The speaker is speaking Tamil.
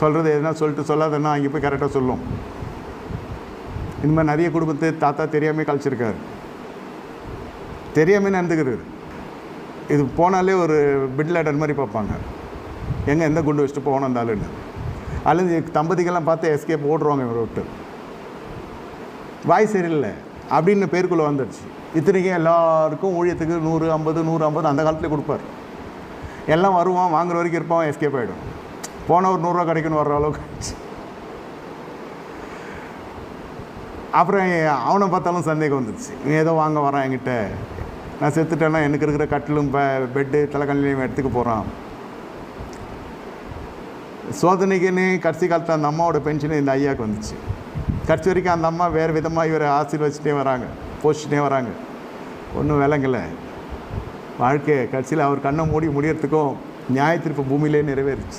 சொல்கிறது எதுனா சொல்லிட்டு சொல்லாதன்னா அங்கே போய் கரெக்டாக சொல்லும். இந்த மாதிரி நிறைய குடும்பத்தை தாத்தா தெரியாமல் கழிச்சிருக்காரு, தெரியாமல் நடந்துக்கிறது. இது போனாலே ஒரு பிட் லேடர் மாதிரி பார்ப்பாங்க, எங்கே எந்த குண்டு வச்சுட்டு போகணும் அந்த ஆளுன்னு. அல்லது தம்பதிகள்லாம் பார்த்து எஸ்கேப் ஓடுருவாங்க இவரை விட்டு. வாய் சரியில்லை அப்படின்னு பேருக்குள்ளே வந்துடுச்சு. இத்தனைக்கும் எல்லாருக்கும் ஊழியத்துக்கு 150 அந்த காலத்துலேயே கொடுப்பார். எல்லாம் வருவான், வாங்குற வரைக்கும் இருப்பான், எஸ்கேப் ஆகிடும். போனால் ஒரு 100 ரூபா கிடைக்குன்னு வர்ற அளவுக்கு ஆயிடுச்சு. அப்புறம் அவனை பார்த்தாலும் சந்தேகம் வந்துடுச்சு, இவன் ஏதோ வாங்க வரான் என்கிட்ட, நான் செத்துட்டேன்னா எனக்கு இருக்கிற கட்டிலும் பெட்டு தலைக்கண்ணிலையும் எடுத்துக்க போகிறான். சோதனைக்குன்னு கடைசி காலத்தில் அந்த அம்மாவோட பென்ஷன் இந்த ஐயாவுக்கு வந்துச்சு. கடைசி வரைக்கும் அந்த அம்மா வேறு விதமாக இவரை ஆசீர்வச்சிட்டே வராங்க, போஷிச்சிட்டே வராங்க. ஒன்றும் விளங்கலை வாழ்க்கை. கடைசியில் அவர் கண்ணை மூடி முடியறதுக்கும் நியாய தீர்ப்பு பூமியிலே நிறைவேறிச்சு.